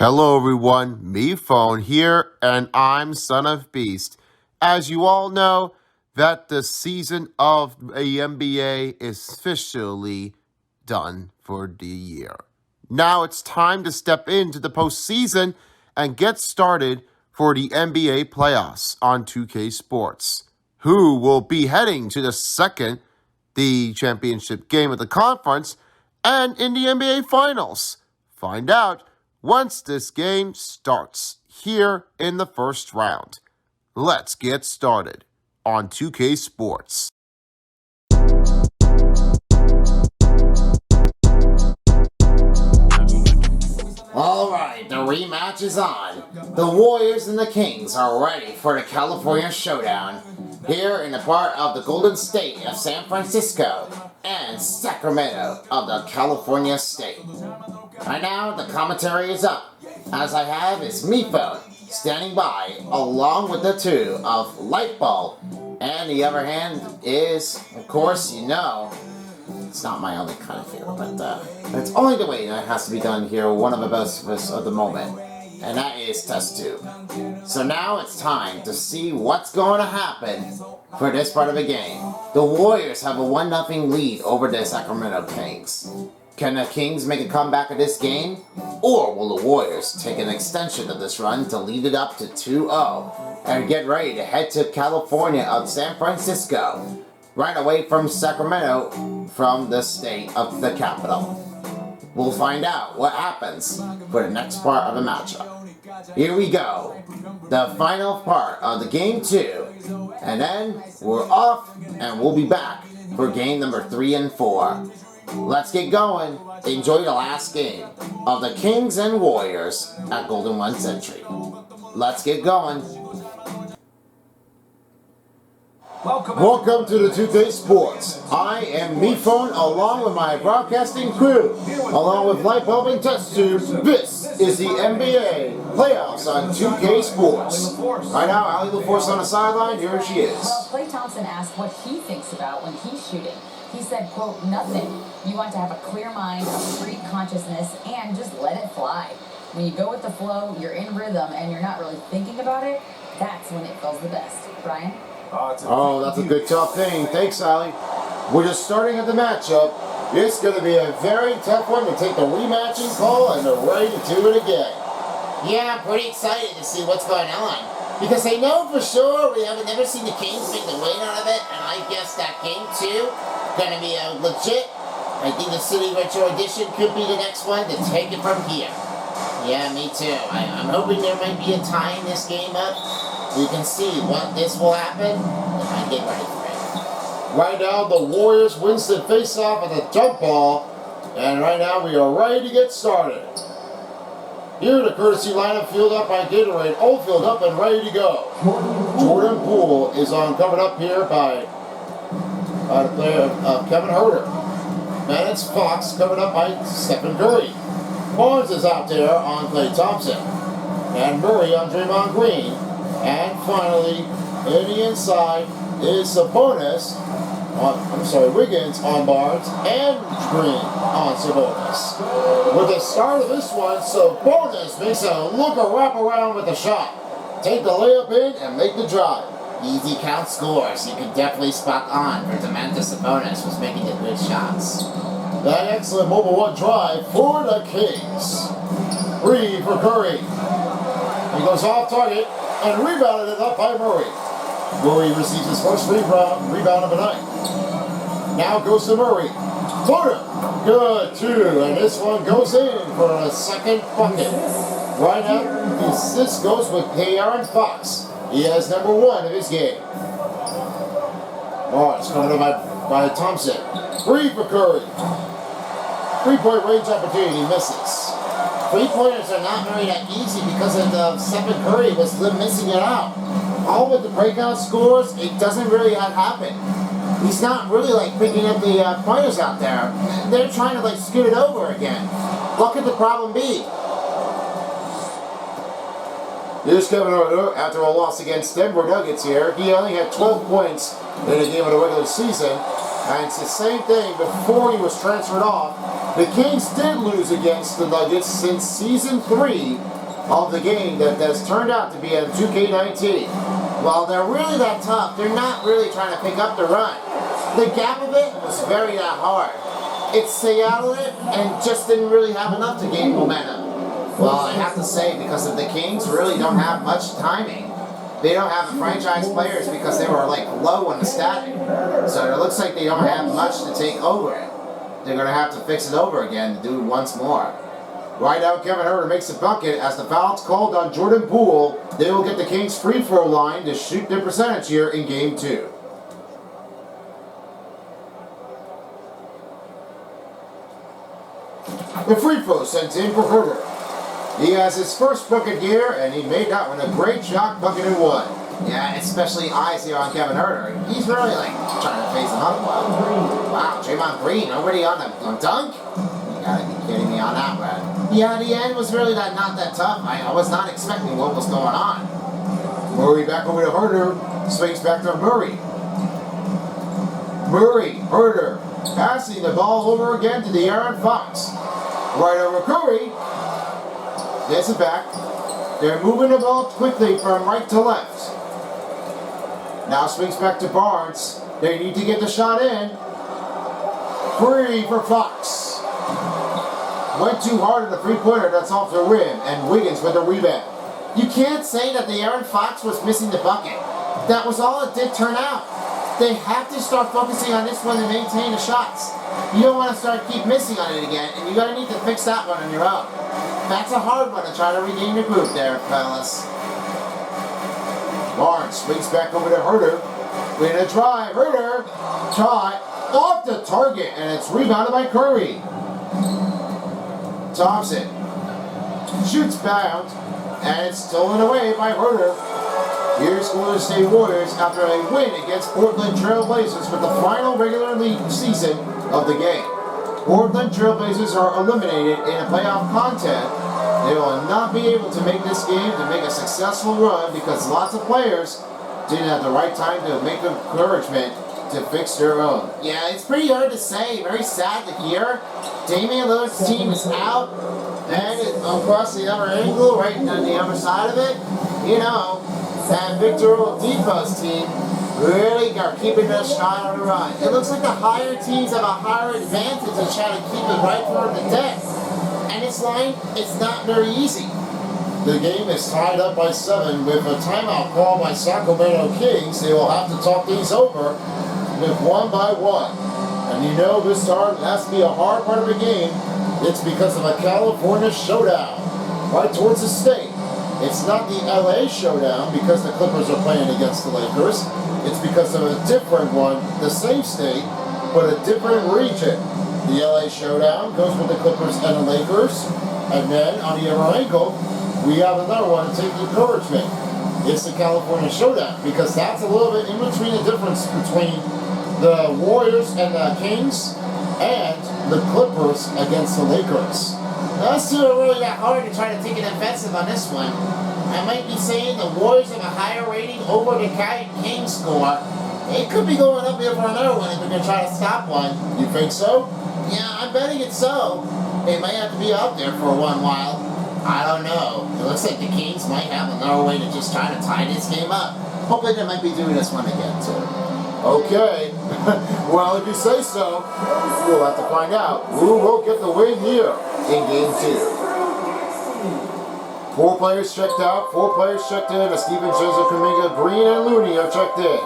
Hello everyone, me phone here, and I'm Son of Beast. As you all know, that the season of the NBA is officially done for the year. Now it's time to step into the postseason and get started for the NBA playoffs on 2K Sports. Who will be heading to the championship game of the conference, and in the NBA Finals? Find out once this game starts here in the first round. Let's get started on 2K Sports. Alright, the rematch is on. The Warriors and the Kings are ready for the California Showdown here in the part of the Golden State of San Francisco and Sacramento of the California State. Right now, the commentary is up, as I have is Meepo standing by, along with the two of Lightbulb, and the other hand is, of course, it's not my only kind of favorite, but it's only the way that it has to be done here, one of the best of the moment, and that is Test Tube. So now it's time to see what's going to happen for this part of the game. The Warriors have a 1-0 lead over the Sacramento Kings. Can the Kings make a comeback of this game? Or will the Warriors take an extension of this run to lead it up to 2-0 and get ready to head to California of San Francisco, right away from Sacramento, from the state of the capital? We'll find out what happens for the next part of the matchup. Here we go, the final part of the game 2, and then we're off and we'll be back for game number 3 and 4. Let's get going. Enjoy the last game of the Kings and Warriors at Golden One Century. Let's get going. Welcome to the 2K Sports. I am Meephone along with my broadcasting crew, along with Lightbulb and Test Tube. This is the NBA playoffs on 2K Sports. Right now, Ali LaForce on the sideline. Here she is. Well, Klay Thompson asked what he thinks about when he's shooting. He said, quote, nothing. You want to have a clear mind, a free consciousness, and just let it fly. When you go with the flow, you're in rhythm, and you're not really thinking about it, that's when it feels the best. Brian? Oh, that's a good tough thing. Thanks, Ali. We're just starting at the matchup. It's going to be a very tough one to take the rematching call, and they're ready to do it again. Yeah, I'm pretty excited to see what's going on, because I know for sure we haven't never seen the Kings make the win out of it, and I guess that game 2 going to be a legit. I think the City Retro Edition could be the next one to take it from here. Yeah, me too. I'm hoping there might be a tie in this game up. We can see what this will happen if I get ready for it. Right now, the Warriors wins the face-off at the jump ball, and right now we are ready to get started. Here, the courtesy lineup filled up by Gatorade, all filled up and ready to go. Jordan Poole is covered up here by the player Kevin Huerter. And it's Fox covered up by Stephen Curry. Barnes is out there on Klay Thompson. And Murray on Draymond Green. And finally, in the inside is Wiggins on Barnes and Green on Sabonis. With the start of this one, Sabonis makes a wrap around with the shot. Take the layup in and make the drive. Easy count scores. You can definitely spot on for Domantas Sabonis was making the good shots. That excellent mobile one drive for the Kings. 3 for Curry. He goes off target and rebounded it up by Murray. Murray receives his first rebound of the night. Now goes to Murray. Floater. Good, 2. And this one goes in for a second bucket. Right now, this goes with Aaron Fox. He has number 1 of his game. Barnes coming up by Thompson. 3 for Curry. 3-point range opportunity misses. 3-pointers are not very that easy because of Stephen Curry was missing it out. All with the breakout scores, it doesn't really happen. He's not really picking up the pointers out there. They're trying to scoot it over again. What could the problem be? Here's Kevin Huerter after a loss against Denver Nuggets here. He only had 12 points in a game of the regular season. And it's the same thing before he was transferred off. The Kings did lose against the Nuggets since Season 3 of the game that has turned out to be on 2K19. While they're really that tough, they're not really trying to pick up the run. The gap of it was very that hard. It Seattle it and just didn't really have enough to gain momentum. Well, I have to say, because of the Kings really don't have much timing. They don't have the franchise players because they were like low on the static. So it looks like they don't have much to take over it. They're going to have to fix it over again and do it once more. Right now, Kevin Huerter makes a bucket as the foul's called on Jordan Poole. They will get the Kings free throw line to shoot their percentage here in Game 2. The free throw sent in for Huerter. He has his first bucket here, and he made that one a great shot, bucket and one. Yeah, especially eyes here on Kevin Huerter. He's really like trying to face him up. Wow, Draymond Green already on a dunk? You gotta be kidding me on that, Brad. Yeah, the end was really not that tough. I was not expecting what was going on. Murray back over to Huerter. Swings back to Murray. Huerter, passing the ball over again to De'Aaron Fox. Right over Curry. Gets it back. They're moving the ball quickly from right to left. Now swings back to Barnes. They need to get the shot in. Free for Fox. Went too hard on the three-pointer. That's off the rim. And Wiggins with the rebound. You can't say that De'Aaron Fox was missing the bucket. That was all it did turn out. They have to start focusing on this one to maintain the shots. You don't want to keep missing on it again, and you're going to need to fix that one on your own. That's a hard one to try to regain the group there, fellas. Barnes swings back over to Huerter. With a drive. Huerter. Shot off the target, and it's rebounded by Curry. Thompson shoots bound, and it's stolen away by Huerter. Here's Golden State Warriors after a win against Portland Trail Blazers with the final regular league season of the game. Portland Trail Blazers are eliminated in a playoff contest. They will not be able to make this game to make a successful run because lots of players didn't have the right time to make the encouragement to fix their own. Yeah, it's pretty hard to say. Very sad to hear. Damian Lillard's team is out. And across the other angle, right on the other side of it, you know, and Victor Oladipo's team really are keeping their stride on the run. It looks like the higher teams have a higher advantage to try to keep it right toward the deck. And it's not very easy. The game is tied up by 7 with a timeout call by Sacramento Kings. They will have to talk these over with one by one. And you know this has to be a hard part of the game. It's because of a California showdown right towards the state. It's not the LA showdown because the Clippers are playing against the Lakers. It's because of a different one, the same state, but a different region. The LA showdown goes with the Clippers and the Lakers. And then on the other ankle, we have another one to take encouragement. It's the California showdown because that's a little bit in between the difference between the Warriors and the Kings and the Clippers against the Lakers. Those two are really that hard to try to take an offensive on this one. I might be saying the Warriors have a higher rating over the Kings score. It could be going up here for another one if they're going to try to stop one. You think so? Yeah, I'm betting it's so. They might have to be out there for one while. I don't know. It looks like the Kings might have another way to just try to tie this game up. Hopefully they might be doing this one again too. Okay. Well, if you say so, we'll have to find out who will get the win here in Game 2. 4 players checked out, 4 players checked in, as Steven, Joseph, Kuminga, Green, and Looney are checked in.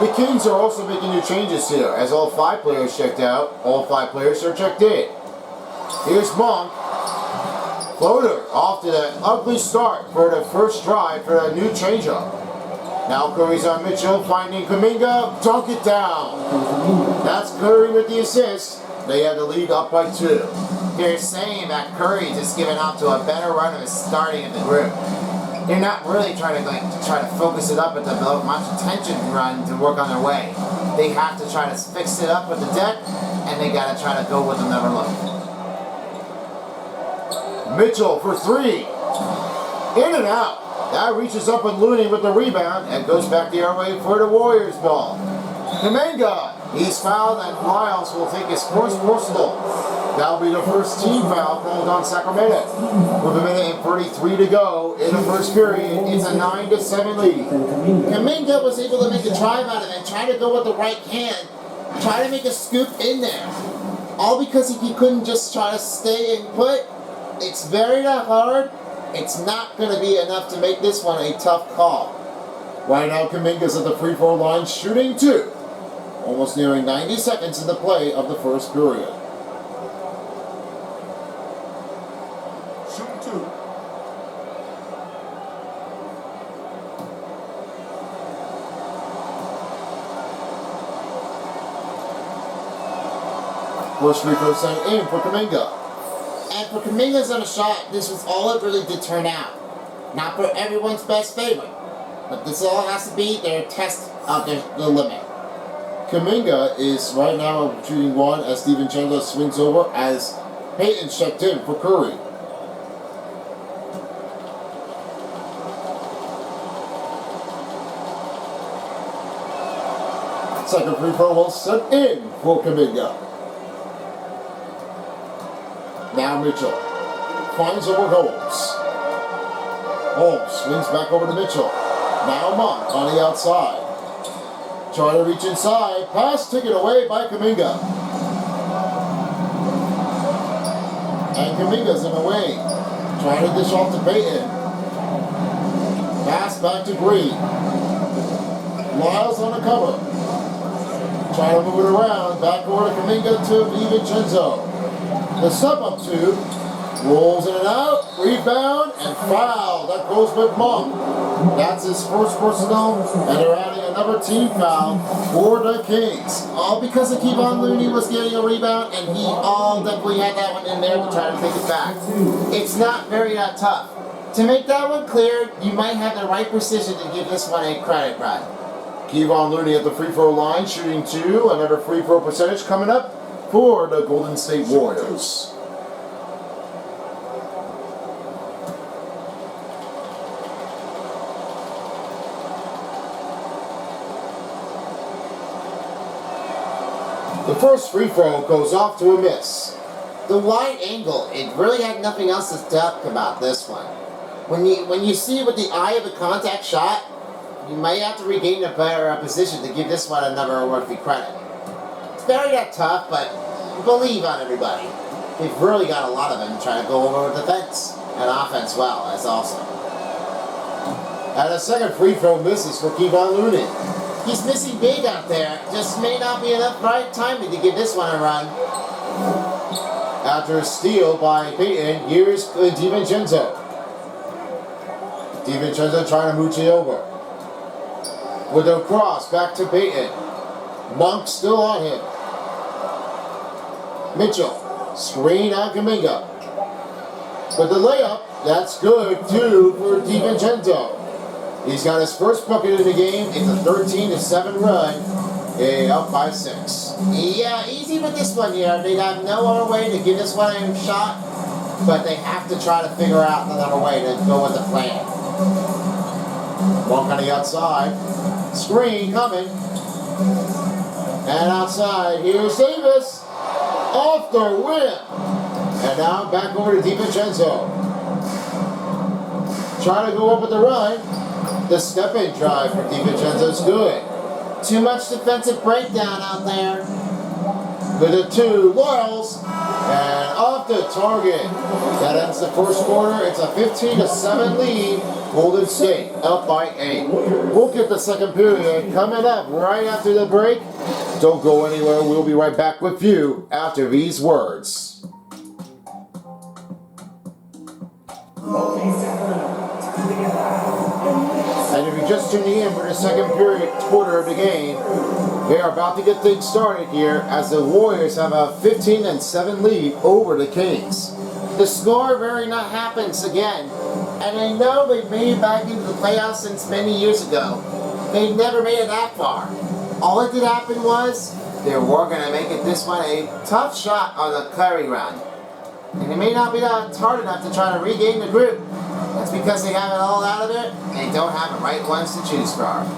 The Kings are also making new changes here, as all 5 players checked out, all 5 players are checked in. Here's Monk. Floater off to that ugly start for the first drive for a new changeup. Now Curry's on Mitchell, finding Kuminga, dunk it down. That's Curry with the assist. They had the lead up by 2. They're saying that Curry just giving out to a better run of his starting in the group. They're not really trying to focus it up at the much attention run to work on their way. They have to try to fix it up with the deck, and they got to try to go with another look. Mitchell for 3. In and out. That reaches up with Looney with the rebound and goes back the other way for the Warriors ball. Kuminga. He's fouled and Miles will take his first personal. That'll be the first team foul called on Sacramento. With a minute and 33 to go in the first period, it's a 9-7 lead. Kuminga was able to make a drive out of it, trying to go with the right hand, try to make a scoop in there. All because he couldn't just try to stay and put. It's very hard. It's not going to be enough to make this one a tough call. Right now, Kuminga's at the free throw line shooting 2. Almost nearing 90 seconds in the play of the first period. Shoot 2. First free throw sent in for Kuminga. And for Kuminga's on a shot, this was all it really did turn out. Not for everyone's best favorite, but this all has to be their test of the limit. Kuminga is right now shooting 1 as DiVincenzo swings over as Payton checked in for Curry. Second free throw will sent in for Kuminga. Now Mitchell finds over Holmes. Holmes swings back over to Mitchell. Now Monk on the outside. Trying to reach inside. Pass taken away by Kuminga. And Kuminga's in the way. Trying to dish off to Payton. Pass back to Green. Lyles on the cover. Trying to move it around. Back over to Kuminga to DiVincenzo. The step up 2. Rolls in and out. Rebound and foul. That goes with Monk. That's his first personal, and they're adding another team foul for the Kings. All because of Kevon Looney was getting a rebound, and he all definitely had that one in there to try to take it back. It's not very tough. To make that one clear, you might have the right precision to give this one a credit run. Kevon Looney at the free throw line, shooting 2. Another free throw percentage coming up for the Golden State Warriors. The first free throw goes off to a miss. The wide angle, it really had nothing else to talk about this one. When you see it with the eye of a contact shot, you might have to regain a better position to give this one another worthy credit. It's very tough, but believe on everybody. They've really got a lot of them trying to go over defense and offense well as also. And a second free throw misses for Kevon Looney. He's missing big out there. Just may not be enough right timing to give this one a run. After a steal by Payton, here's DiVincenzo. DiVincenzo trying to mooch it over. With a cross, back to Payton. Monk still on him. Mitchell, screen on Kuminga. With the layup, that's good too for DiVincenzo. He's got his first bucket in the game. It's a 13-7 run. Up by 6. Yeah, easy with this one here. They have no other way to give this one a shot, but they have to try to figure out another way to go with the plan. Monk on the outside. Screen coming. And outside, here's Davis. Off the rim. And now back over to DiVincenzo. Trying to go up with the run. The step-in drive for DiVincenzo's good. Too much defensive breakdown out there. With the 2, Lyles. And off the target. That ends the first quarter. It's a 15-7 lead. Golden State up by 8. We'll get the second period coming up right after the break. Don't go anywhere. We'll be right back with you after these words. And if you're just tuning in for the second quarter of the game, they are about to get things started here as the Warriors have a 15-7 lead over the Kings. The score very not happens again. And I know they made it back into the playoffs since many years ago. They never made it that far. All that did happen was they were going to make it this one a tough shot on the Curry run. And it may not be that hard enough to try to regain the group. That's because they have it all out of it and they don't have the right ones to choose from.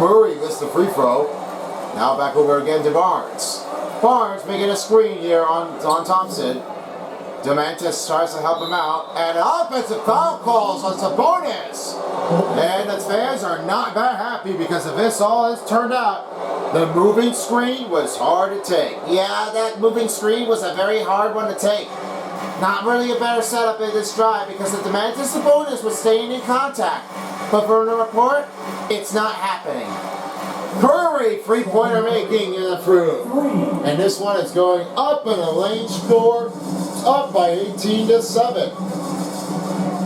Murray missed the free throw. Now back over again to Barnes. Barnes making a screen here on Thompson. Demantis tries to help him out, and an offensive foul calls on Sabonis. And the fans are not that happy because of this all has turned out. The moving screen was hard to take. Yeah, that moving screen was a very hard one to take. Not really a better setup in this drive because the Demantis Sabonis was staying in contact. But for the report, it's not happening. Curry, three-pointer making in the through. And this one is going up in the lane score, up by 18-7.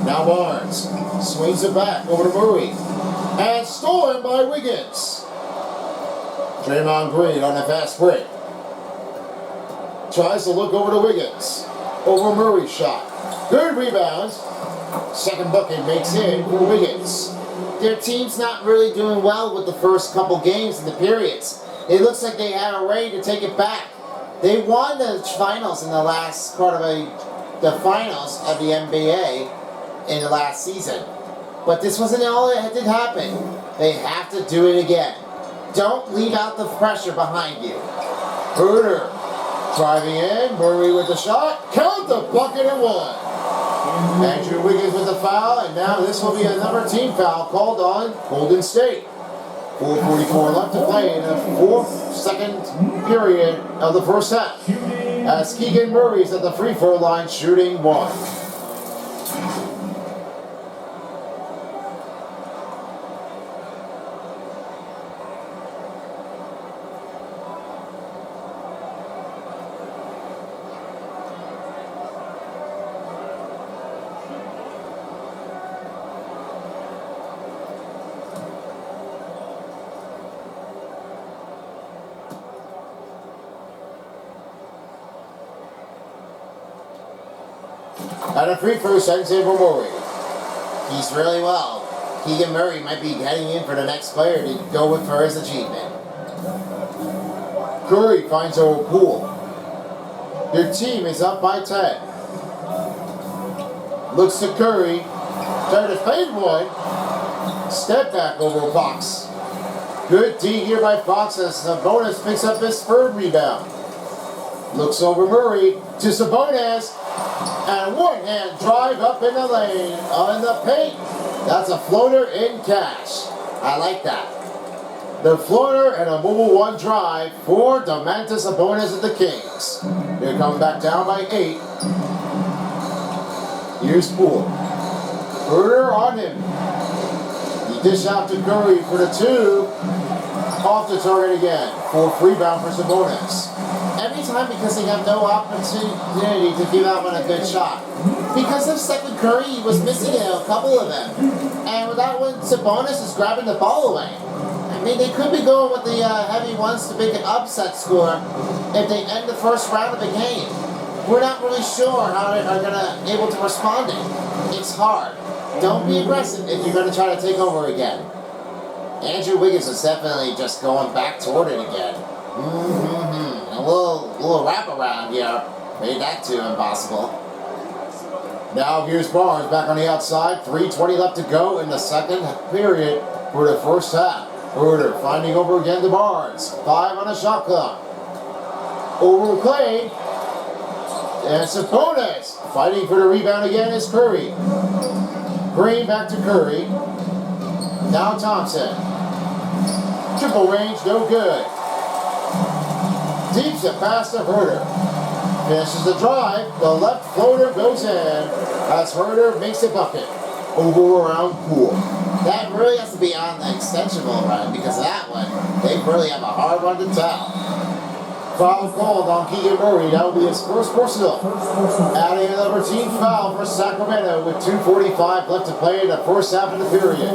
Now Barnes swings it back over to Murray. And stolen by Wiggins. Draymond Green on the fast break. Tries to look over to Wiggins. Over Murray's shot. Good rebound. Second bucket makes in for Wiggins. Their team's not really doing well with the first couple games in the periods. It looks like they are ready to take it back. They won the finals in the last part of the finals of the NBA in the last season. But this wasn't all that did happen. They have to do it again. Don't leave out the pressure behind you. Herder driving in, Murray with the shot, count the bucket and one. Andrew Wiggins with the foul, and now this will be another team foul called on Golden State. 4:44 left to play in the second period of the first half. As Keegan Murray's at the free throw line shooting one. And a free throw sends in for Murray. He's really well. Keegan Murray might be heading in for the next player to go with for his achievement. Curry finds a Poole. Your team is up by 10. Looks to Curry. Trying to fade one. Step back over Fox. Good D here by Fox as Sabonis picks up his third rebound. Looks over Murray to Sabonis. And one-hand drive up in the lane on the paint. That's a floater in cash. I like that. The floater and a mobile one drive for Demantis Sabonis of the Kings. They're coming back down by 8. Here's Poole. Herder on him. He dish out to Curry for the 2. Off the target again. Fourth rebound for Sabonis. Every time because they have no opportunity to give out on a good shot. Because of Stephen Curry, he was missing a couple of them. And without when Sabonis is grabbing the ball away. I mean, they could be going with the heavy ones to make an upset score if they end the first round of the game. We're not really sure how they are able to respond it. It's hard. Don't be aggressive if you're going to try to take over again. Andrew Wiggins is definitely just going back toward it again. A little wraparound here made that too impossible. Now here's Barnes back on the outside. 3:20 left to go in the second period for the first half. Herder finding over again to Barnes. 5 on a shot clock. Over Clay. And Sabonis fighting for the rebound again is Curry. Green back to Curry. Now Thompson. Triple range, no good. Deeps it past to Herder. Finishes the drive. The left floater goes in as Herder makes a bucket. Over around Poole. That really has to be on the extensionable run because of that one. They really have a hard one to tell. Foul called on Keegan Murray. That will be his first personal. Adding another team foul for Sacramento with 2:45 left to play in the first half of the period.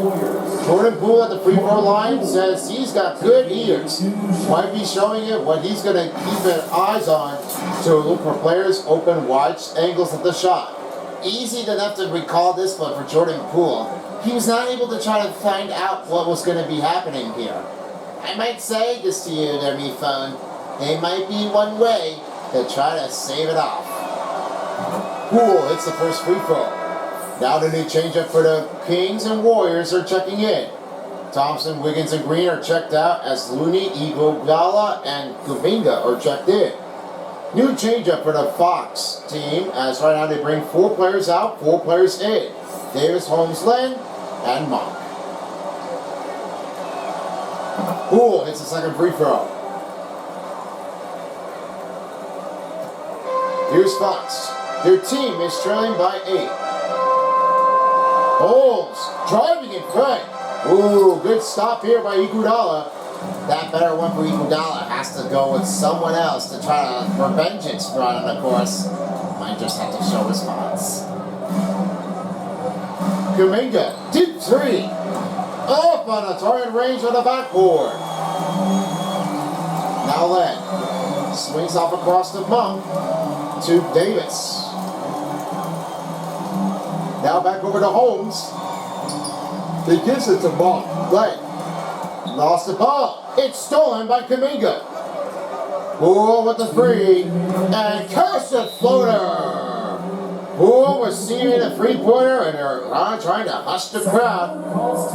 Jordan Poole at the free throw line says he's got good ears. Might be showing it what he's going to keep his eyes on to look for players open wide angles at the shot. Easy enough to recall this one for Jordan Poole. He was not able to try to find out what was going to be happening here. I might say this to you there, me phone. It might be one way to try to save it off. Poole hits the first free throw. Now the new changeup for the Kings and Warriors are checking in. Thompson, Wiggins, and Green are checked out as Looney, Iguodala, and Kuminga are checked in. New changeup for the Fox team, as right now they bring 4 players out, 4 players in. Davis, Holmes, Len, and Monk. Poole hits the second free throw. Here's Fox. Their team is trailing by 8. Holmes driving in front. Ooh, good stop here by Iguodala. That better one for Iguodala has to go with someone else to try to revenge its run, and of course, might just have to show response. Kuminga, deep 3. Up on a target range on the backboard. Now Len swings off across the Monk to Davis. Now back over to Holmes. He gives it to Monk. Len lost the ball. It's stolen by Kuminga. Poole with the 3. And curse the floater. Poole receiving a 3-pointer, and they're trying to hush the crowd.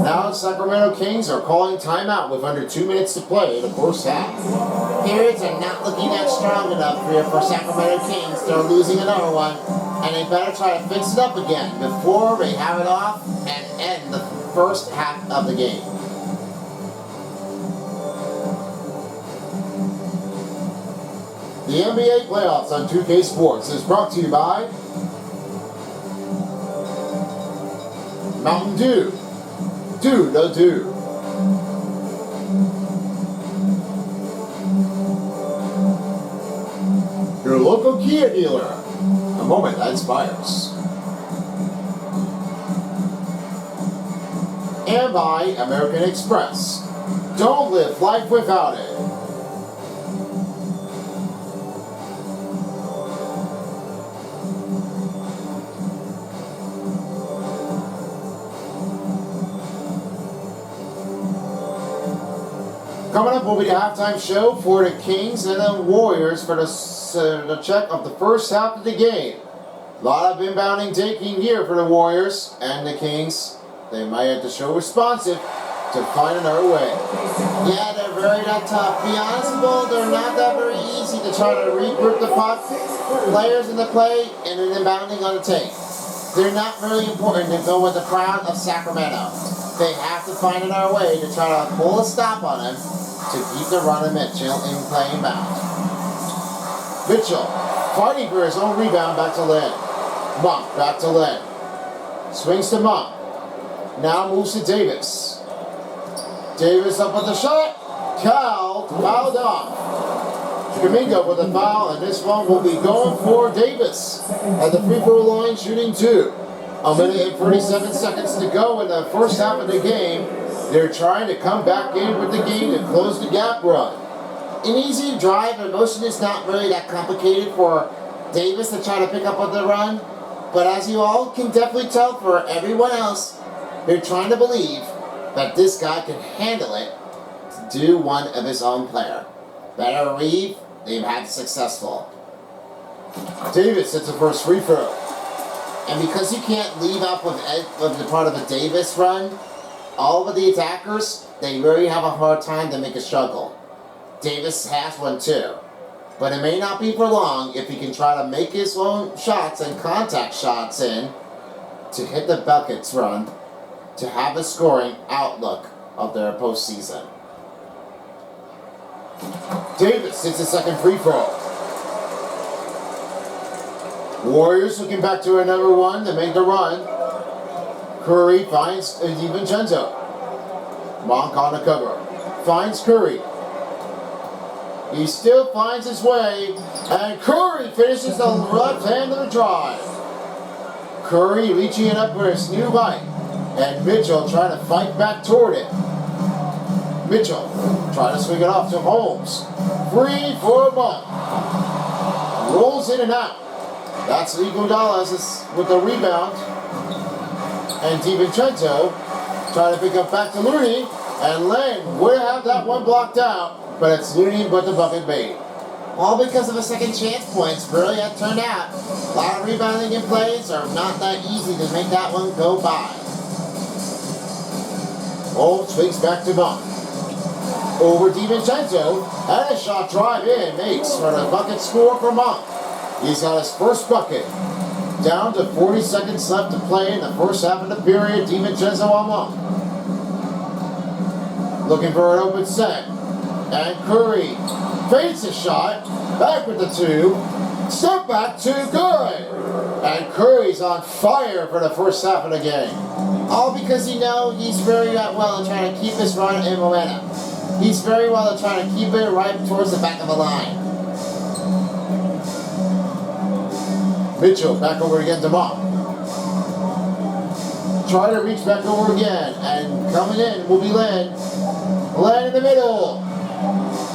Now the Sacramento Kings are calling timeout with under 2 minutes to play in the first half. Periods are not looking that strong enough here for Sacramento Kings. They're losing another one, and they better try to fix it up again before they have it off and end the first half of the game. The NBA playoffs on 2K Sports is brought to you by Mountain Dew. Do the do. Your local Kia dealer. A moment that inspires. And by American Express. Don't live life without it. Coming up will be the halftime show for the Kings and the Warriors for the check of the first half of the game. A lot of inbounding taking here for the Warriors and the Kings. They might have to show responsive to find another way. Yeah, they're very that tough. Be honest, Bull, they're not that very easy to try to regroup the puck, players in the play, and an inbounding on the take. They're not really important to go with the crowd of Sacramento. They have to find another way to try to pull a stop on them to keep the run of Mitchell in play inbound. Mitchell fighting for his own rebound, back to Len. Monk back to Len. Swings to Monk. Now moves to Davis. Davis up with the shot. Fouled off. Kuminga with a foul, and this one will be going for Davis at the free throw line, shooting 2. A minute and 37 seconds to go in the first half of the game. They're trying to come back in with the game to close the gap run. An easy drive, and motion is not really that complicated for Davis to try to pick up on the run. But as you all can definitely tell for everyone else, they're trying to believe that this guy can handle it to do one of his own player. Better believe they've had successful. Davis hits the first free throw. And because you can't leave up with the part of a Davis run, all of the attackers, they really have a hard time to make a struggle. Davis has one too. But it may not be for long if he can try to make his own shots and contact shots in to hit the buckets run to have a scoring outlook of their postseason. Davis hits the second free throw. Warriors looking back to another one to make the run. Curry finds DiVincenzo. Monk on the cover. Finds Curry. He still finds his way, and Curry finishes the left-hander drive. Curry reaching it up for his new bite, and Mitchell trying to fight back toward it. Mitchell trying to swing it off to Holmes. Free for Monk. Rolls in and out. That's Iguodala with the rebound. And DiVincenzo trying to pick up back to Looney. And Len would have that one blocked out, but it's Looney but the bucket made. All because of a second chance points really have turned out. A lot of rebounding in plays are not that easy to make that one go by. Oh, swings back to Monk. Over DiVincenzo, and a shot drive in makes for the bucket score for Monk. He's got his first bucket. Down to 40 seconds left to play in the first half of the period. DiVincenzo on Monk. Looking for an open set. And Curry fades the shot. Back with the two. Step back, too good. And Curry's on fire for the first half of the game. All because he's very well at trying to keep his run in momentum. He's very well at trying to keep it right towards the back of the line. Mitchell back over again to Monk. Try to reach back over again. And coming in will be Len. Len in the middle.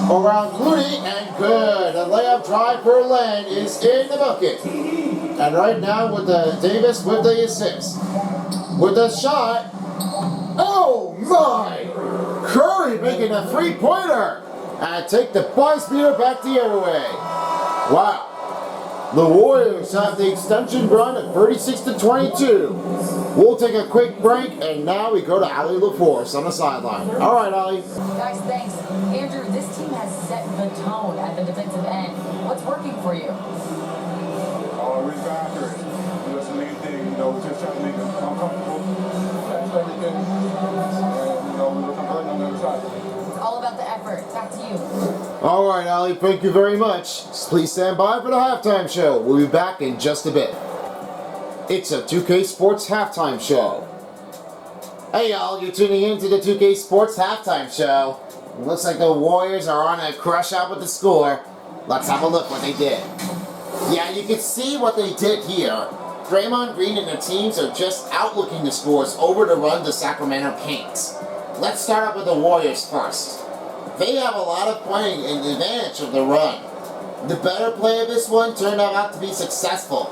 Around Clooney, and good. A layup drive for Len is in the bucket. And right now with Davis with the assist. With the shot. Oh my! Curry making a three-pointer. And take the by-speeder back the other way. Wow. The Warriors have the extension run at 36-22. We'll take a quick break, and now we go to Ali LaForce on the sideline. All right, Ali. Guys, thanks. Andrew, this team has set the tone at the defensive end. What's working for you? Always accurate. That's the main thing. Just trying to make them uncomfortable. That's everything. And, we're looking hurt on the other side. It's all about the effort. Back to you. All right, Ali, thank you very much. Please stand by for the halftime show. We'll be back in just a bit. It's a 2K Sports halftime show. Hey, y'all, you're tuning in to the 2K Sports halftime show. It looks like the Warriors are on a crush out with the score. Let's have a look what they did. Yeah, you can see what they did here. Draymond Green and their teams are just outlooking the scores over to run the Sacramento Kings. Let's start up with the Warriors first. They have a lot of playing in the advantage of the run. The better play of this one turned out to be successful.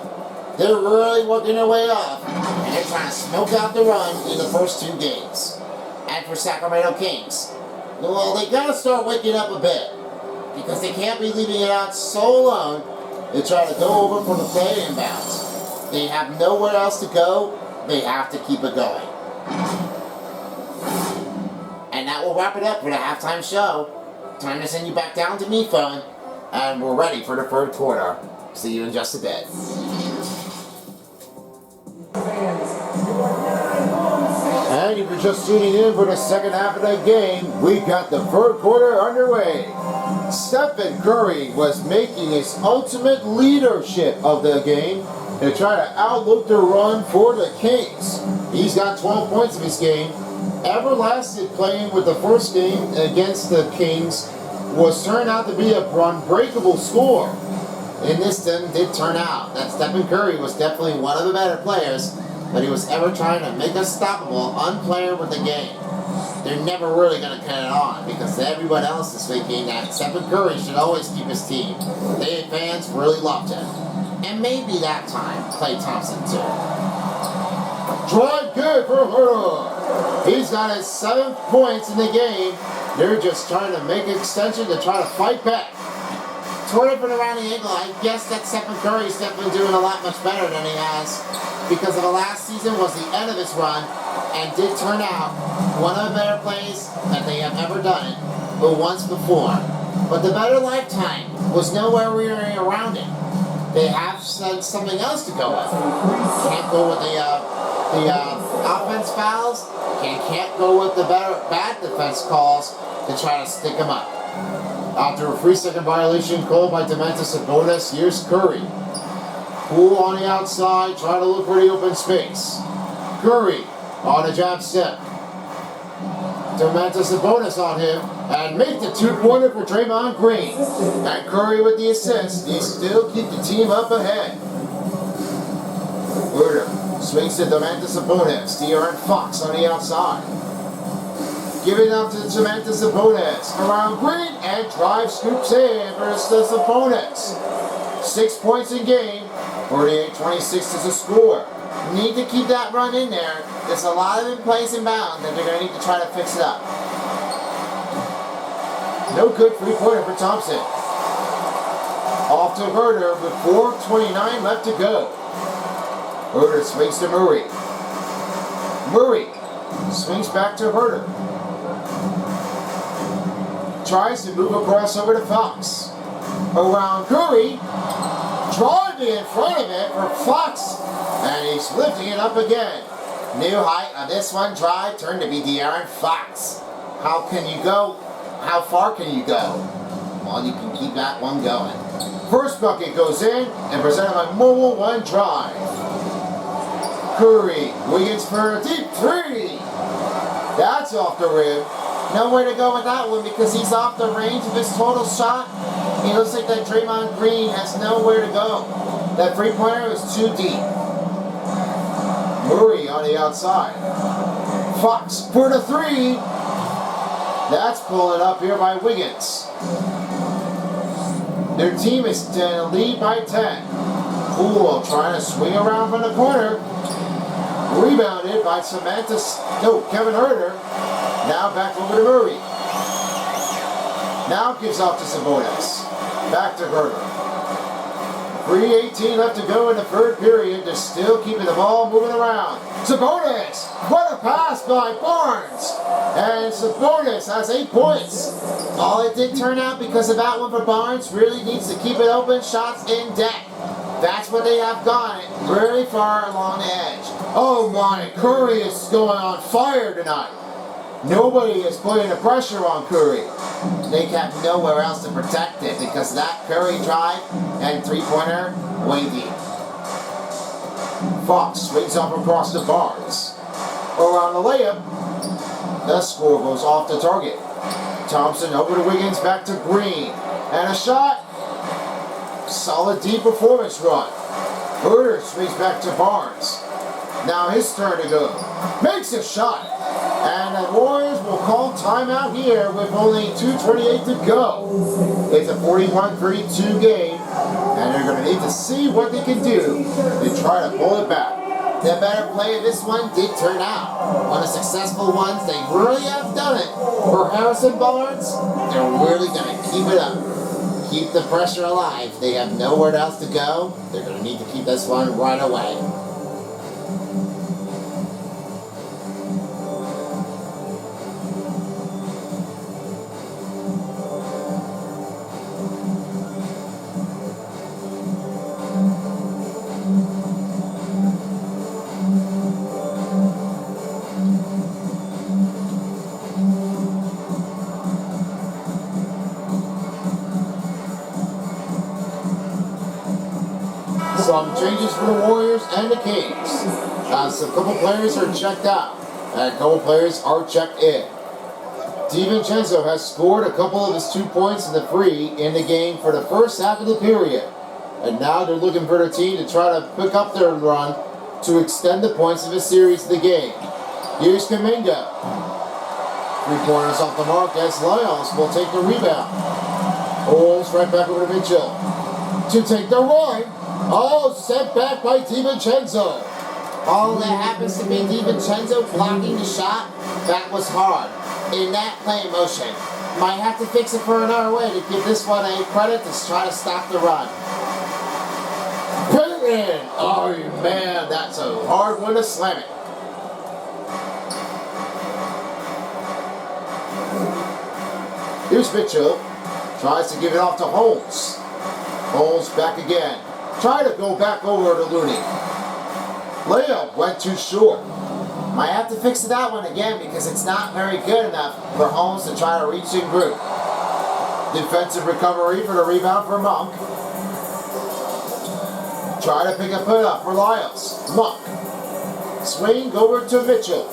They're really working their way up, and they're trying to smoke out the run in the first two games. And for Sacramento Kings, well, they gotta start waking up a bit, because they can't be leaving it out so long. They try to go over for the play inbounds. They have nowhere else to go. They have to keep it going. And that will wrap it up for the halftime show. Time to send you back down to me phone, and we're ready for the third quarter. See you in just a bit. And if you're just tuning in for the second half of the game, we got the third quarter underway. Stephen Curry was making his ultimate leadership of the game to try to outlook the run for the Kings. He's got 12 points in his game. Everlasting playing with the first game against the Kings was turned out to be a unbreakable score. And this did turn out that Stephen Curry was definitely one of the better players, but he was ever trying to make us stoppable, unplayer with the game. They're never really going to cut it on because everyone else is thinking that Stephen Curry should always keep his team. They fans really loved him. And maybe that time, Klay Thompson too. Drive good for Hurd. He's got his 7 points in the game. They're just trying to make an extension to try to fight back. Toward it from around the angle, I guess that Stephen Curry is definitely doing a lot much better than he has, because of the last season was the end of his run and did turn out one of the better plays that they have ever done it, but once before. But the better lifetime was nowhere really around it. They have said something else to go with. Can't go with the offense fouls. Can't go with the bad defense calls to try to stick them up. After a 3-second violation called by Domantas Sabonis, here's Curry. Poole on the outside, trying to look for the open space. Curry on the jab step. Domantas Sabonis on him, and make the two-pointer for Draymond Green. And Curry with the assist. He still keep the team up ahead. Herder swings to Domantas Sabonis. De'Aaron Fox on the outside. Give it up to Domantas Sabonis. Around Green, and drive scoops in for the Sabonis. 6 points in game. 48-26 is the score. Need to keep that run in there. There's a lot of in place and bound that they're going to need to try to fix it up. No good three-pointer for Thompson. Off to Herder with 4:29 left to go. Herder swings to Murray. Murray Swings back to Herder. Tries to move across over to Fox. Around Curry. Driving in front of it for Fox. And he's lifting it up again. New height on this one. Drive turned to be De'Aaron Fox. How can you go? How far can you go? Well, you can keep that one going. First bucket goes in and presented by Mobile One Drive. Curry, Wiggins for a deep three. That's off the rim. Nowhere to go with that one because he's off the range of his total shot. He looks like that Draymond Green has nowhere to go. That three-pointer is too deep. Murray on the outside. Fox for the three. That's pulling up here by Wiggins. Their team is in a lead by 10. Poole trying to swing around from the corner. Rebounded by Kevin Herter. Now back over to Murray. Now gives off to Sabonis. Back to Herter. 3:18 left to go in the third period. They're still keeping the ball moving around. Sabonis! What a pass by Barnes! And Sabonis has 8 points. All it did turn out because of that one for Barnes really needs to keep it open. Shots in deck. That's what they have gone really far along the edge. Oh my, Curry is going on fire tonight. Nobody is putting the pressure on Curry. They have nowhere else to protect it because that Curry drive and three-pointer way deep. Fox swings up across the Barnes. Around the layup, the score goes off the target. Thompson over to Wiggins, back to Green. And a shot. Solid deep performance run. Herter swings back to Barnes. Now his turn to go. Makes a shot. And the Warriors will call timeout here with only 2:28 to go. It's a 41-32 game. And they're going to need to see what they can do to try to pull it back. The better play of this one did turn out. One of the successful ones, they really have done it. For Harrison Barnes, they're really going to keep it up. Keep the pressure alive. They have nowhere else to go. They're going to need to keep this one right away. Some changes for the Warriors and the Kings. As a couple players are checked out, and a couple players are checked in. DiVincenzo has scored a couple of his 2 points in the free in the game for the first half of the period. And now they're looking for their team to try to pick up their run to extend the points of the series of the game. Here's Kuminga. 3 pointers off the mark as Lyles will take the rebound. Holmes right back over to Mitchell to take the run. Oh, sent back by DiVincenzo. Oh, that happens to be DiVincenzo blocking the shot. That was hard. In that play motion. Might have to fix it for another way to give this one a credit to try to stop the run. Put it in. Oh, man, that's a hard one to slam it. Here's Mitchell. Tries to give it off to Holmes. Holmes back again. Try to go back over to Looney. Layup went too short. Might have to fix that one again because it's not very good enough for Holmes to try to reach in group. Defensive recovery for the rebound for Monk. Try to pick a put up for Lyles. Monk. Swing over to Mitchell.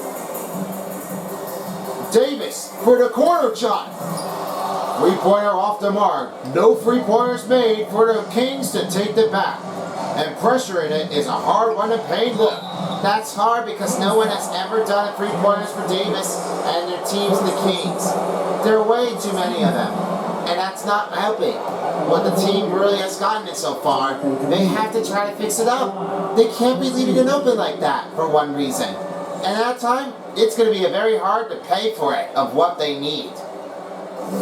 Davis for the corner shot. 3-pointer off the mark. No 3-pointers made for the Kings to take the back. And pressure in it is a hard one to paint look. That's hard because no one has ever done a 3-pointers for Davis and their teams, the Kings. There are way too many of them. And that's not helping. What the team really has gotten it so far, they have to try to fix it up. They can't be leaving it open like that for one reason. And at that time, it's going to be very hard to pay for it of what they need.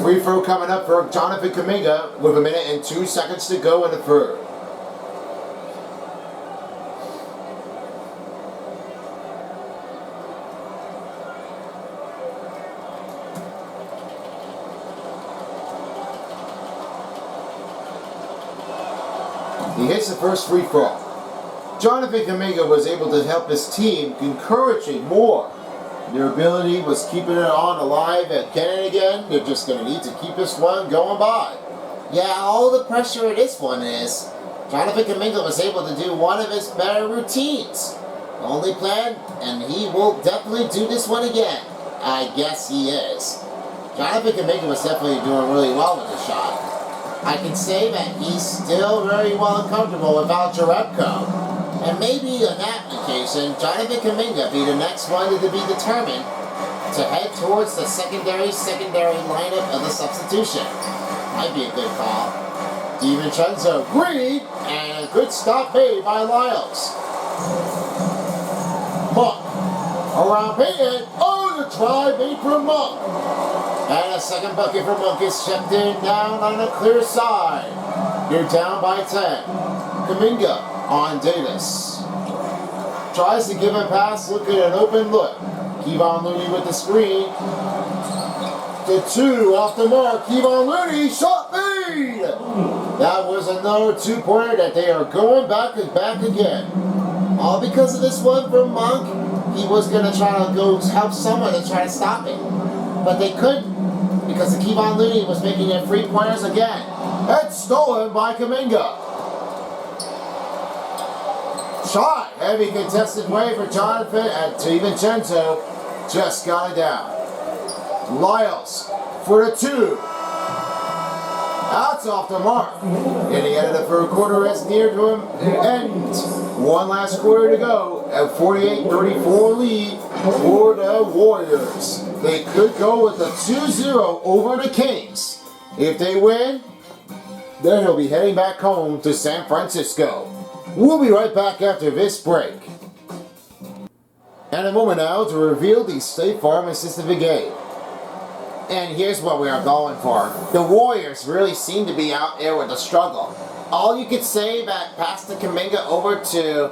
Free throw coming up for Jonathan Kuminga with 1 minute and 2 seconds to go in the third. He hits the first free throw. Jonathan Kuminga was able to help his team, encouraging more. Their ability was keeping it on alive again and again. They're just going to need to keep this one going by. Yeah, all the pressure of this one is Jonathan Kuminga was able to do one of his better routines. Only plan, and he will definitely do this one again. I guess he is. Jonathan Kuminga was definitely doing really well with the shot. I can say that he's still very well and comfortable without Jerebko. And maybe on that occasion, Jonathan Kuminga be the next one to be determined to head towards the secondary lineup of the substitution. Might be a good call. DiVincenzo Green, and a good stop made by Lyles. Monk around Payton. Oh, the try made for Monk. And a second bucket for Monk is checked in down on the clear side. You're down by 10. Kuminga on Davis. Tries to give a pass, look at an open look. Kevon Looney with the screen. The 2 off the mark. Kevon Looney, shot made! That was another 2-pointer that they are going back and back again. All because of this one from Monk. He was going to try to go help someone to try to stop it. But they couldn't because the Kevon Looney was making their 3-pointers again. That's stolen by Kuminga. Shot. Heavy contested way for Jonathan, and DiVincenzo just got it down. Lyles for the 2. That's off the mark. And the end of the third quarter is near to him. And one last quarter to go. A 48-34 lead for the Warriors. They could go with a 2-0 over the Kings. If they win, then he'll be heading back home to San Francisco. We'll be right back after this break. And a moment now to reveal the State Farm assistant of the game. And here's what we are going for. The Warriors really seem to be out there with a struggle. All you could say that past the Kuminga over to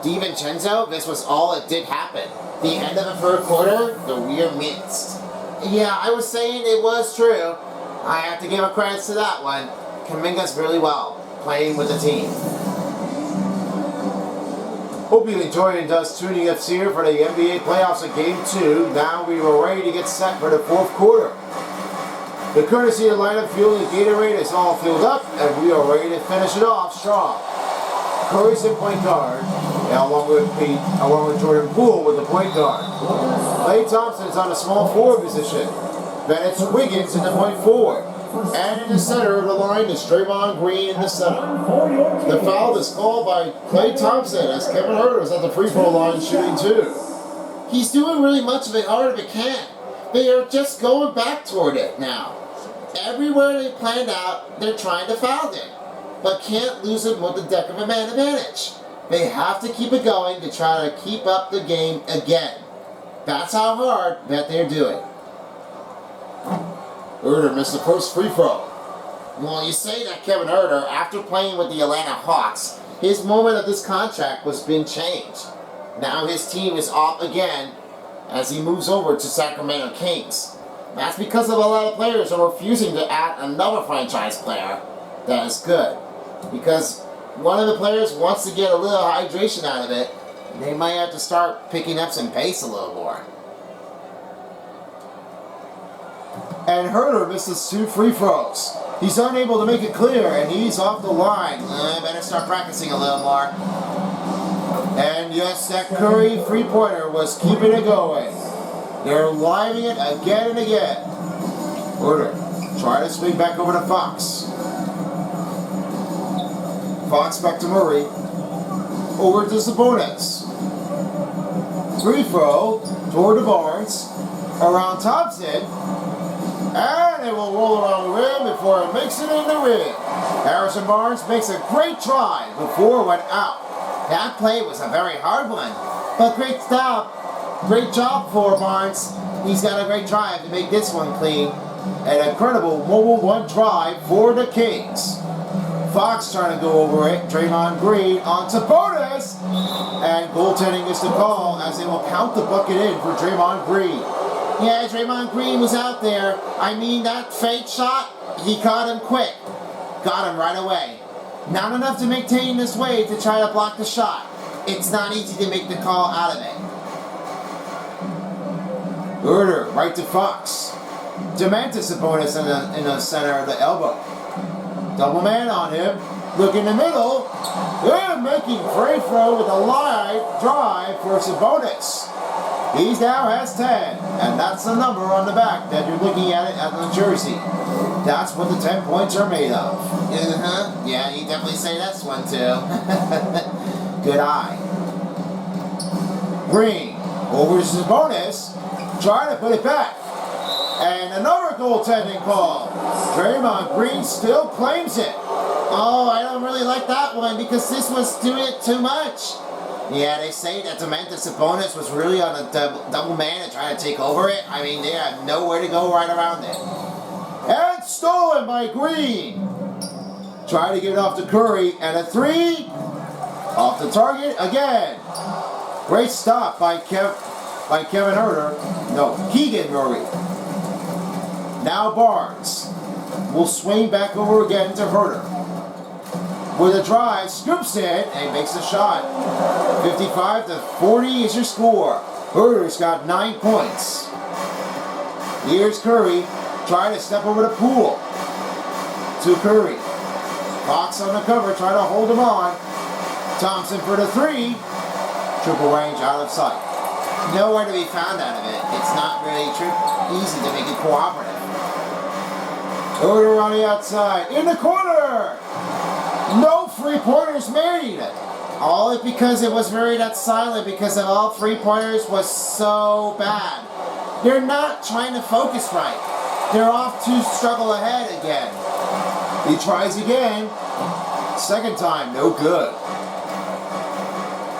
DiVincenzo, this was all that did happen. The end of the third quarter, the rear midst. Yeah, I was saying it was true. I have to give a credit to that one. Kuminga's really well playing with the team. Hope you enjoyed and thus tuning us here for the NBA playoffs of Game 2. Now we are ready to get set for the fourth quarter. The courtesy of lineup fueling the Gatorade is all filled up, and we are ready to finish it off strong. Curry's in point guard, along with Jordan Poole with the point guard. Klay Thompson is on the small forward position. Then it's Wiggins in the point forward. And in the center of the line is Draymond Green in the center. The foul is called by Klay Thompson as Kevin Huerter is at the free throw line shooting 2. He's doing really much of it hard if he can. They are just going back toward it now. Everywhere they planned out, they're trying to foul him, but can't lose him with the deck of a man advantage. They have to keep it going to try to keep up the game again. That's how hard that they're doing. Huerter missed the first free throw. Well, you say that Kevin Huerter, after playing with the Atlanta Hawks, his moment of this contract was being changed. Now his team is off again as he moves over to Sacramento Kings. That's because of a lot of players are refusing to add another franchise player that is good. Because one of the players wants to get a little hydration out of it, they might have to start picking up some pace a little more. And Huerter misses 2 free throws. He's unable to make it clear, and he's off the line. Better start practicing a little more. And yes, that Curry three-pointer was keeping it going. They're living it again and again. Huerter try to swing back over to Fox. Fox back to Murray. Over to Sabonis. Free throw toward the Barnes. Around Thompson. And it will roll around the rim before it makes it in the rim. Harrison Barnes makes a great try before it went out. That play was a very hard one, but great stop. Great job for Barnes. He's got a great drive to make this one clean. An incredible mobile 1 drive for the Kings. Fox trying to go over it. Draymond Green on Sabonis. And goaltending is the call as they will count the bucket in for Draymond Green. Yeah, Draymond Green was out there. I mean, that fake shot, he caught him quick. Got him right away. Not enough to maintain this way to try to block the shot. It's not easy to make the call out of it. Herder, right to Fox. Demantis opponents in the center of the elbow. Double man on him. Look in the middle. They're making free throw with a live drive for Sabonis. He now has 10, and that's the number on the back that you're looking at it at the jersey. That's what the 10 points are made of. Yeah, you definitely say that's one too. Good eye. Green over to Sabonis, trying to put it back. And another goaltending call. Draymond Green still claims it. Oh, I don't really like that one because this was doing it too much. Yeah, they say that Demantis Sabonis was really on a double man and trying to take over it. I mean, they had nowhere to go right around it. And stolen by Green. Try to get it off to Curry, and a three. Off the target again. Great stop by Kevin Herder. No, Keegan Murray. Now Barnes will swing back over again to Herder. With a drive, scoops it, and makes a shot. 55-40 is your score. Herder's got 9 points. Here's Curry, trying to step over the Poole. To Curry. Fox on the cover, trying to hold him on. Thompson for the three. Triple range out of sight. Nowhere to be found out of it. It's not really easy to make it cooperative. Herder on the outside, in the corner! No three-pointers made! All because it was very that silent because of all three-pointers was so bad. They're not trying to focus right. They're off to struggle ahead again. He tries again. Second time, no good.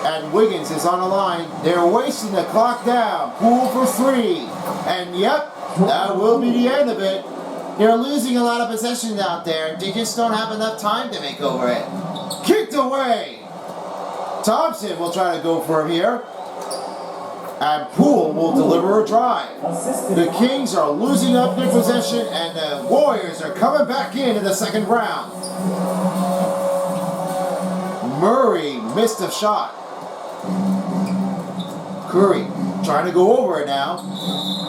And Wiggins is on the line. They're wasting the clock down. Poole for three. And yep, that will be the end of it. They're losing a lot of possessions out there. They just don't have enough time to make over it. Kicked away. Thompson will try to go for him here. And Poole will deliver a drive. The Kings are losing up their possession, and the Warriors are coming back into the second round. Murray missed a shot. Curry trying to go over it now.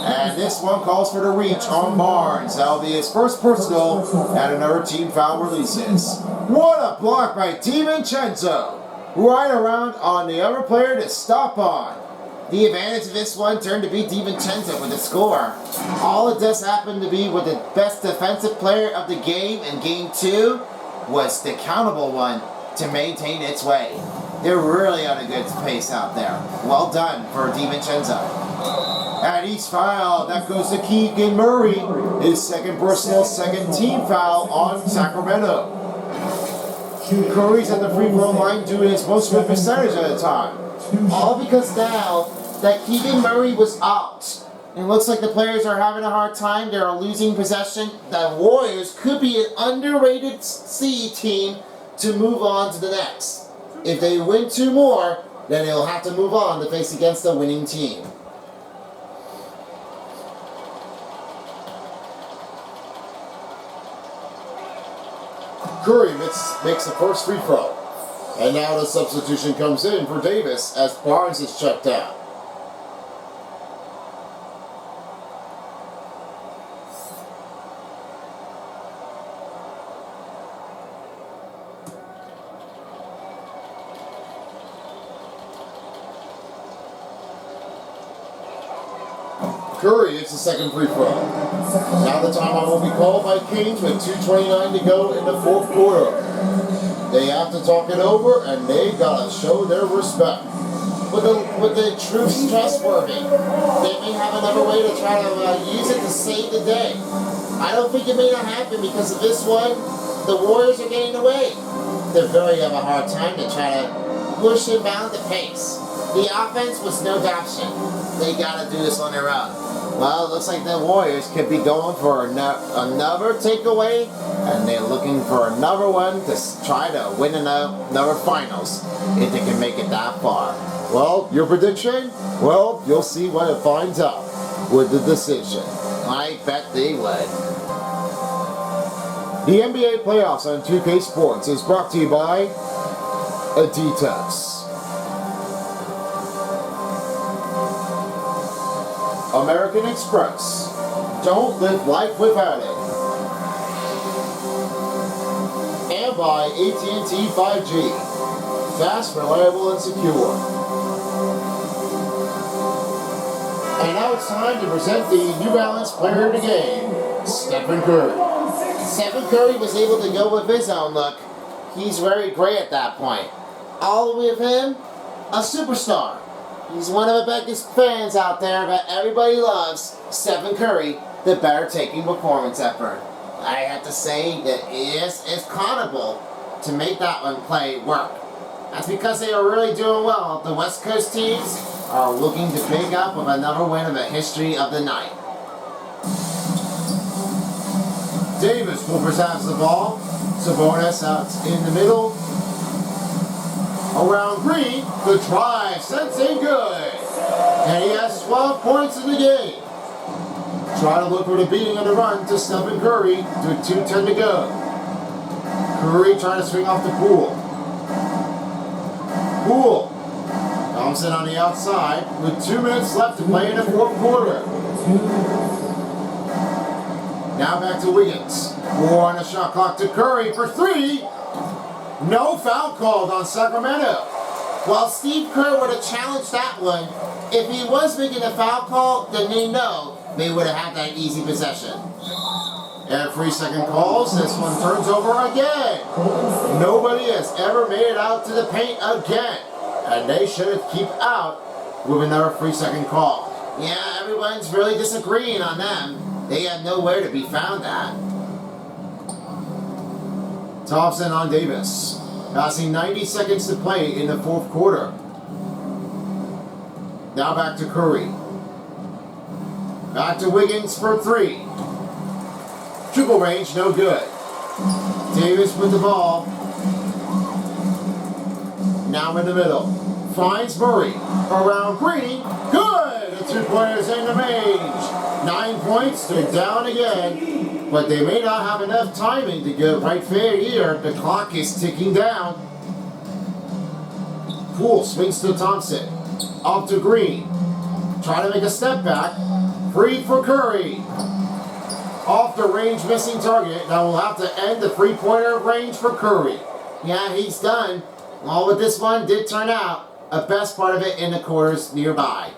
And this one calls for the reach on Barnes. That'll be his first personal, and another team foul releases. What a block by DiVincenzo. Right around on the other player to stop on. The advantage of this one turned to be DiVincenzo with the score. All it does happen to be with the best defensive player of the game in Game 2 was the countable one to maintain its way. They're really on a good pace out there. Well done for DiVincenzo. And he's fouled. That goes to Keegan Murray. His second personal, second team foul on Sacramento. Curry's at the free throw line doing his most good percentage at the time. All because now that Keegan Murray was out. It looks like the players are having a hard time. They're losing possession. The Warriors could be an underrated C team to move on to the next. If they win 2 more, then they'll have to move on to face against the winning team. Curry makes the first free throw. And now the substitution comes in for Davis as Barnes is checked out. Curry hits the second free throw. Now the timeout will be called by Kings with 2:29 to go in the fourth quarter. They have to talk it over, and they gotta show their respect. With the troops trustworthy, they may have another way to try to use it to save the day. I don't think it may not happen because of this one. The Warriors are getting away. They're very have a hard time to try to push and bound the pace. The offense was no option. They gotta do this on their own. Well, it looks like the Warriors could be going for another takeaway, and they're looking for another one to try to win another finals if they can make it that far. Well, your prediction? Well, you'll see what it finds out with the decision. I bet they would. The NBA playoffs on 2K Sports is brought to you by Adidas, American Express. Don't live life without it. And by AT&T 5G. Fast, reliable, and secure. And now it's time to present the New Balance player of the game, Stephen Curry. Stephen Curry was able to go with his own look. He's very great at that point. All with him, a superstar. He's one of the biggest fans out there that everybody loves, Stephen Curry, the better taking performance effort. I have to say that it's accountable to make that one play work. That's because they are really doing well. The West Coast teams are looking to pick up with another win of the history of the night. Davis will possess the ball. Sabonis out in the middle. Around Green, the drive sends in good. And he has 12 points in the game. Try to look for the beating on the run to Stephen Curry with 2:10 to go. Curry trying to swing off the Poole. Poole. Thompson on the outside with 2 minutes left to play in the fourth quarter. Now back to Wiggins. 4 on the shot clock to Curry for 3. No foul called on Sacramento. Well, Steve Kerr would have challenged that one. If he was making a foul call, then they know they would have had that easy possession. And 3-second calls. This one turns over again. Nobody has ever made it out to the paint again. And they should keep out with another 3-second call. Yeah, everyone's really disagreeing on them. They have nowhere to be found at. Thompson on Davis. Passing 90 seconds to play in the fourth quarter. Now back to Curry. Back to Wiggins for 3. Triple range, no good. Davis with the ball. Now in the middle. Finds Murray. Around Green. Good! The 2-pointers in the range. 9 points. They're down again. But they may not have enough timing to get right fair here. The clock is ticking down. Poole swings to Thompson. Up to Green. Try to make a step back. Free for Curry. Off the range, missing target. Now we'll have to end the 3-pointer range for Curry. Yeah, he's done. All with this one did turn out. A best part of it in the quarters nearby.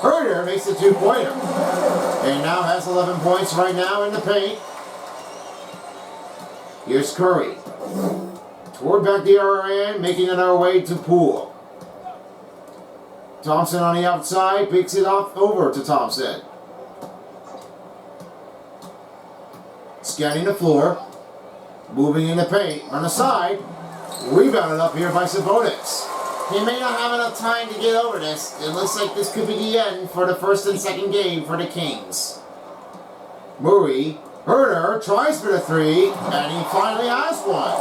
Herder makes a 2-pointer. And now has 11 points right now in the paint. Here's Curry. Toward back the other end, making it our way to Poole. Thompson on the outside, picks it off over to Thompson. Scanning the floor. Moving in the paint. On the side. Rebounded up here by Sabonis. He may not have enough time to get over this. It looks like this could be the end for the first and second game for the Kings. Murray. Herder tries for the 3, and he finally has one.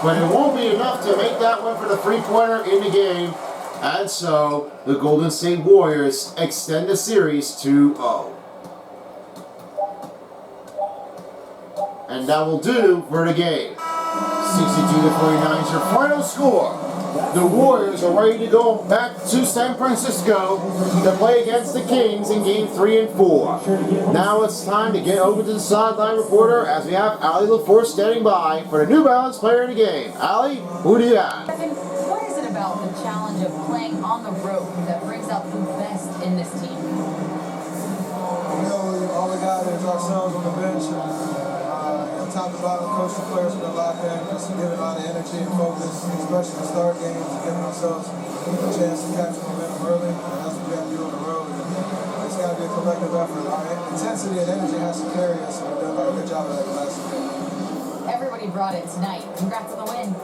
But it won't be enough to make that one for the 3-pointer in the game. And so, the Golden State Warriors extend the series 2-0. And that will do for the game. 62-49 is your final score. The Warriors are ready to go back to San Francisco to play against the Kings in Game 3 and 4. Now it's time to get over to the sideline reporter as we have Ali LaForce standing by for the New Balance player in the game. Ali, who do you have? Kevin, what is it about the challenge of playing on the road that brings out the best in this team? You know, all we got is ourselves on the bench. Top to bottom, coach the players from the locker in, just giving a lot of energy and focus, especially to start games, giving ourselves a chance to capture momentum early. And that's what we have to do on the road. It's got to be a collective effort. Our intensity and energy has to carry us, and we've done a good job of that last week. Everybody brought it tonight. Congrats on the win.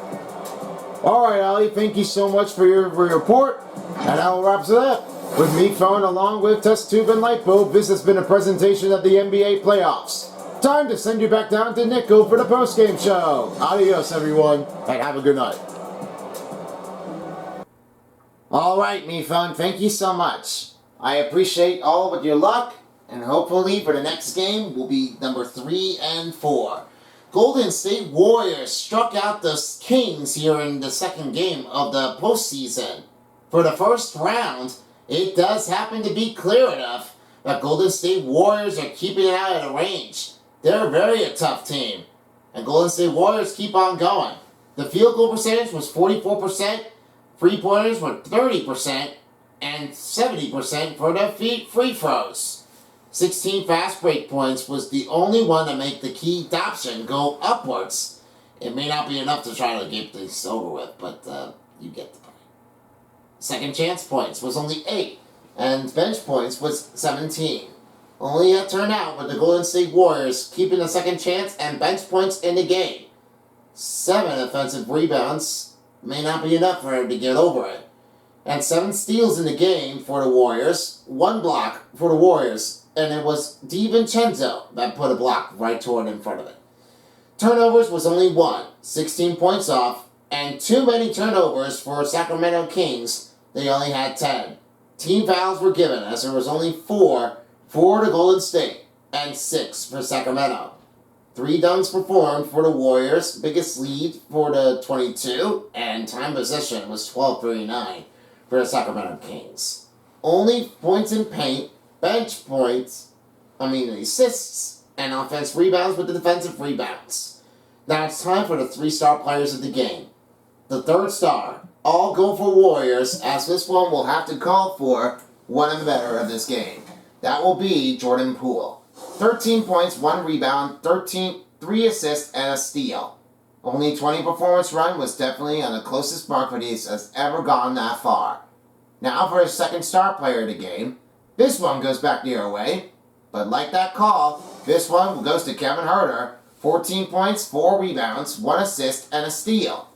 All right, Ali, thank you so much for your report. And that will wrap it up. With me, phone, along with Test Tube and Light Bulb, this has been a presentation of the NBA playoffs. Time to send you back down to Nickel for the post-game show. Adios, everyone, and have a good night. All right, me phone, thank you so much. I appreciate all of your luck And hopefully for the next game will be number 3 and 4. Golden State Warriors struck out the Kings here in the second game of the postseason. For the first round, it does happen to be clear enough that Golden State Warriors are keeping it out of the range. They're very a tough team. And Golden State Warriors keep on going. The field goal percentage was 44%, three-pointers were 30%, and 70% for the free throws. 16 fast break points was the only one to make the key adoption go upwards. It may not be enough to try to get this over with, but you get the point. Second chance points was only 8, and bench points was 17. Only a turnout with the Golden State Warriors keeping the second chance and bench points in the game. 7 offensive rebounds may not be enough for him to get over it. And 7 steals in the game for the Warriors, 1 block for the Warriors, and it was DiVincenzo that put a block right toward in front of it. Turnovers was only 1, 16 points off, and too many turnovers for Sacramento Kings. They only had 10. Team fouls were given as there was only 4 for the Golden State and 6 for Sacramento. 3 dunks performed for the Warriors, biggest lead for the 22, and time possession was 12:39 for the Sacramento Kings. Only points in paint, bench points, assists, and offense rebounds with the defensive rebounds. Now it's time for the 3-star players of the game. The 3rd star, all go for Warriors, as this one will have to call for one of the better of this game. That will be Jordan Poole. 13 points, 1 rebound, 3 assists, and a steal. Only 20 performance run was definitely on the closest mark for these has ever gone that far. Now for his 2nd star player of the game. This one goes back the other way, but like that call, this one goes to Kevin Huerter. 14 points, 4 rebounds, 1 assist, and a steal.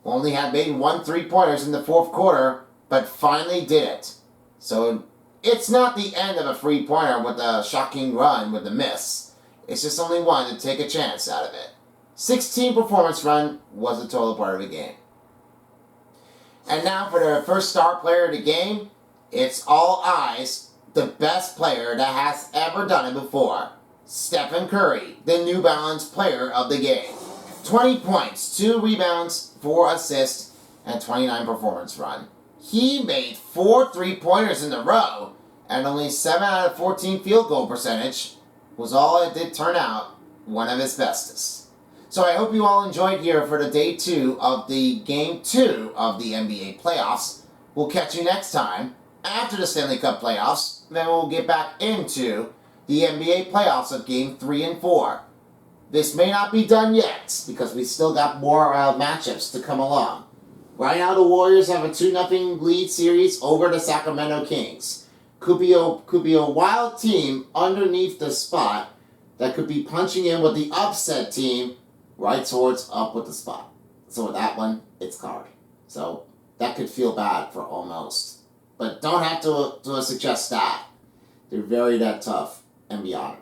Only had made 1 3-pointers in the 4th quarter, but finally did it. So it's not the end of a 3-pointer with a shocking run with the miss. It's just only 1 to take a chance out of it. 16 performance run was the total part of the game. And now for the 1st star player of the game, it's all eyes, the best player that has ever done it before. Stephen Curry, the New Balance player of the game. 20 points, 2 rebounds, 4 assists, and 29 performance run. He made 4 3-pointers in a row, and only 7 out of 14 field goal percentage was all it did turn out one of his bestest. So I hope you all enjoyed here for the day 2 of the game 2 of the NBA playoffs. We'll catch you next time after the Stanley Cup playoffs. Then we'll get back into the NBA playoffs of game 3 and 4. This may not be done yet because we still got more matchups to come along. Right now the Warriors have a 2-0 lead series over the Sacramento Kings. Could be a wild team underneath the spot that could be punching in with the upset team right towards up with the spot. So with that one, it's covered. So that could feel bad for almost. But don't have to suggest that. They're very that tough and be honored.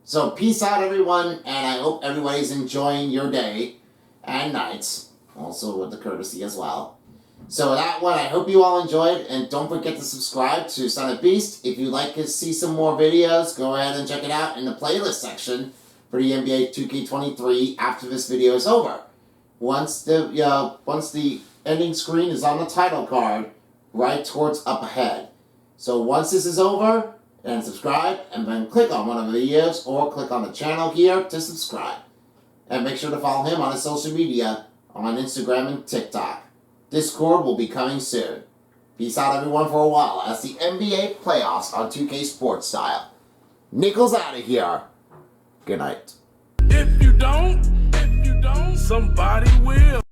So peace out everyone, and I hope everybody's enjoying your day and nights. Also with the courtesy as well. So with that one, I hope you all enjoyed, and don't forget to subscribe to Son of Beast. If you'd like to see some more videos, go ahead and check it out in the playlist section for the NBA 2k23 after this video is over. Once the ending screen is on the title card, right towards up ahead. So once this is over, and subscribe, and then click on one of the videos, or click on the channel here to subscribe. And make sure to follow him on his social media, on Instagram and TikTok. Discord will be coming soon. Peace out everyone for a while as the NBA playoffs on 2K Sports Style. Nichols out of here. Good night. If you don't, somebody will.